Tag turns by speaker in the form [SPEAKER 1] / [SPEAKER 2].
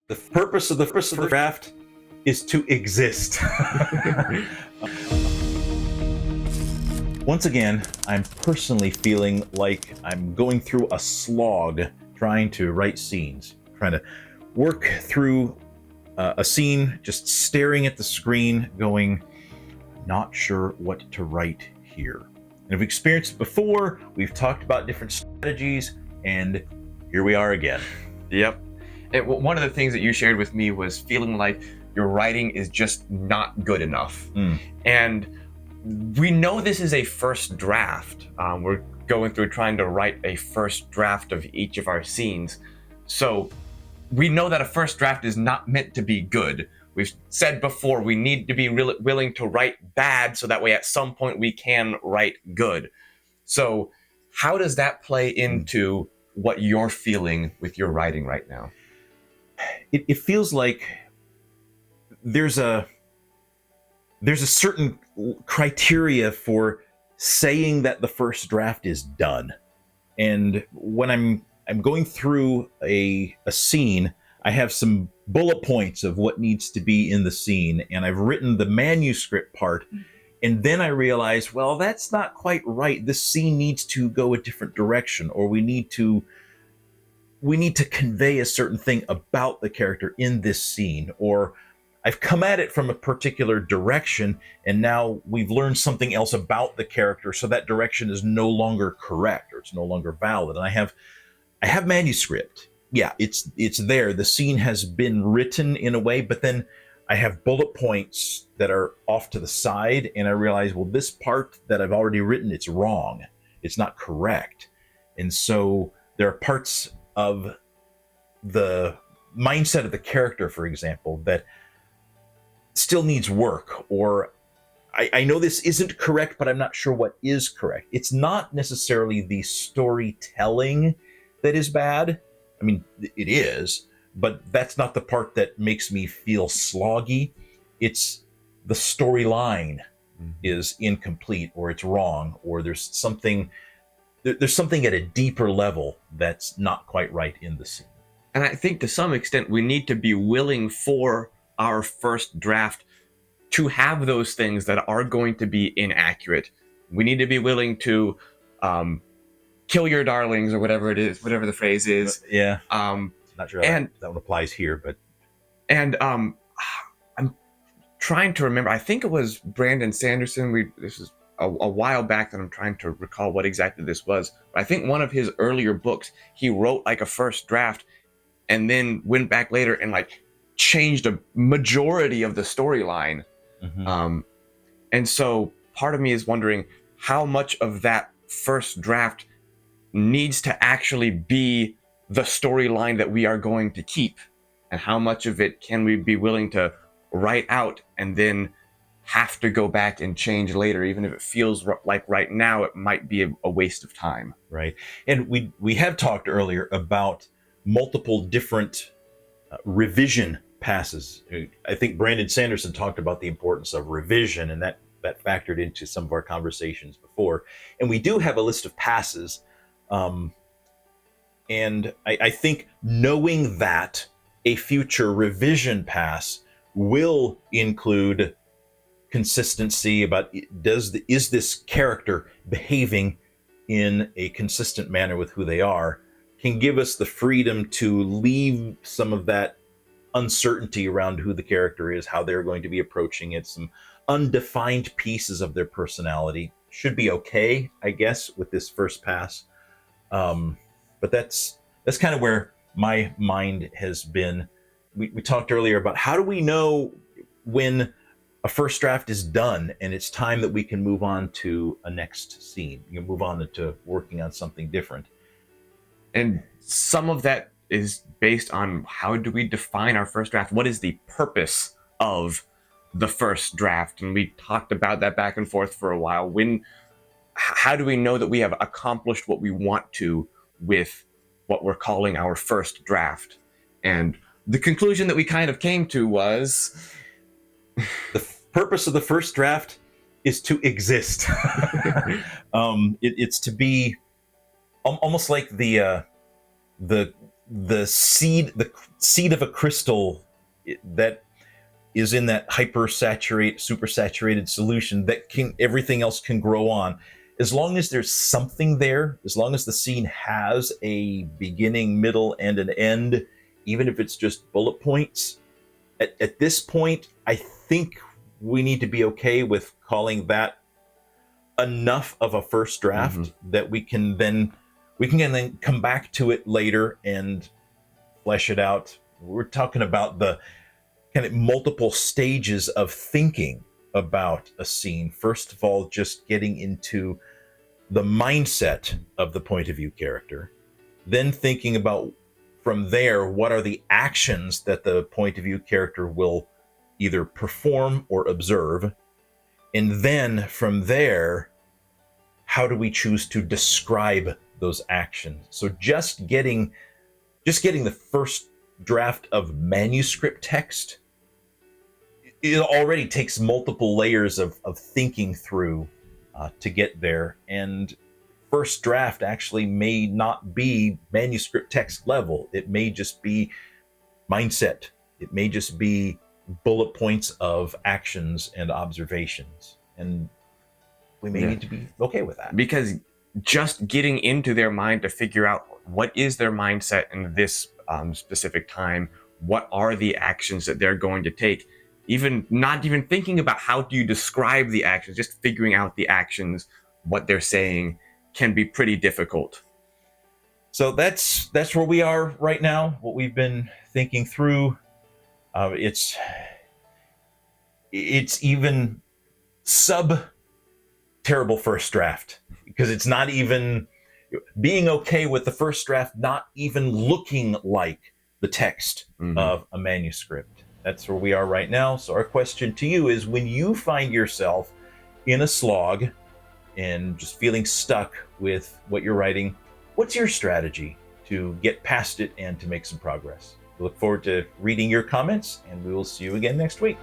[SPEAKER 1] The purpose of the first draft is to exist. Once again, I'm personally feeling like I'm going through a slog trying to write scenes, trying to work through a scene, just staring at the screen, going, not sure what to write here. And we've experienced it before, we've talked about different strategies, and here we are again.
[SPEAKER 2] Yep. One of the things that you shared with me was feeling like your writing is just not good enough. And we know this is a first draft. We're going through trying to write a first draft of each of our scenes. So we know that a first draft is not meant to be good. We've said before, we need to be willing to write bad so that way at some point we can write good. So how does that play into what you're feeling with your writing right now?
[SPEAKER 1] It feels like there's a certain criteria for saying that the first draft is done. And when I'm going through a scene, I have some bullet points of what needs to be in the scene, and I've written the manuscript part, and then I realize, well, that's not quite right. This scene needs to go a different direction, or we need to convey a certain thing about the character in this scene, or I've come at it from a particular direction and now we've learned something else about the character, so that direction is no longer correct or it's no longer valid. And I have manuscript. Yeah, it's there. The scene has been written in a way, but then I have bullet points that are off to the side, and I realize, well, this part that I've already written, it's wrong. It's not correct. And so there are parts of the mindset of the character, for example, that still needs work, or I know this isn't correct, but I'm not sure what is correct. It's not necessarily the storytelling that is bad. I mean, it is, but that's not the part that makes me feel sloggy. It's the storyline is incomplete, or it's wrong, or there's something at a deeper level that's not quite right in the scene.
[SPEAKER 2] And I think to some extent we need to be willing for our first draft to have those things that are going to be inaccurate. We need to be willing to kill your darlings, or whatever it is, whatever the phrase is.
[SPEAKER 1] Yeah. Not sure that one applies here, but.
[SPEAKER 2] And I'm trying to remember. I think it was Brandon Sanderson. This is a while back that I'm trying to recall what exactly this was. But I think one of his earlier books, he wrote like a first draft and then went back later and like changed a majority of the storyline. And so part of me is wondering how much of that first draft needs to actually be the storyline that we are going to keep, and how much of it can we be willing to write out and then have to go back and change later, even if it feels like right now it might be a waste of time.
[SPEAKER 1] Right. And we have talked earlier about multiple different revision passes. I think Brandon Sanderson talked about the importance of revision, and that factored into some of our conversations before. And we do have a list of passes. And I think knowing that a future revision pass will include consistency about is this character behaving in a consistent manner with who they are, can give us the freedom to leave some of that uncertainty around who the character is, how they're going to be approaching it. Some undefined pieces of their personality should be okay, I guess, with this first pass. But that's kind of where my mind has been. We talked earlier about how do we know when a first draft is done and it's time that we can move on to a next scene. You move on to working on something different.
[SPEAKER 2] And some of that is based on how do we define our first draft? What is the purpose of the first draft? And we talked about that back and forth for a while. How do we know that we have accomplished what we want to with what we're calling our first draft? And the conclusion that we kind of came to was
[SPEAKER 1] the purpose of the first draft is to exist. It's to be almost like the the seed of a crystal that is in that supersaturated solution that can everything else can grow on. As long as there's something there, as long as the scene has a beginning, middle, and an end, even if it's just bullet points, at this point, I think we need to be okay with calling that enough of a first draft that we can then come back to it later and flesh it out. We're talking about the kind of multiple stages of thinking about a scene. First of all, just getting into the mindset of the point of view character, then thinking about from there, what are the actions that the point of view character will either perform or observe? And then from there, how do we choose to describe those actions? So just getting the first draft of manuscript text, it already takes multiple layers of thinking through to get there. And first draft actually may not be manuscript text level. It may just be mindset. It may just be bullet points of actions and observations. And we may need to be okay with that.
[SPEAKER 2] Because just getting into their mind to figure out what is their mindset in this specific time, what are the actions that they're going to take, not even thinking about how do you describe the actions, just figuring out the actions, what they're saying, can be pretty difficult.
[SPEAKER 1] So that's where we are right now, what we've been thinking through. It's even sub terrible first draft, because it's not even being okay with the first draft not even looking like the text of a manuscript. That's where we are right now. So our question to you is, when you find yourself in a slog and just feeling stuck with what you're writing, what's your strategy to get past it and to make some progress? We look forward to reading your comments, and we will see you again next week.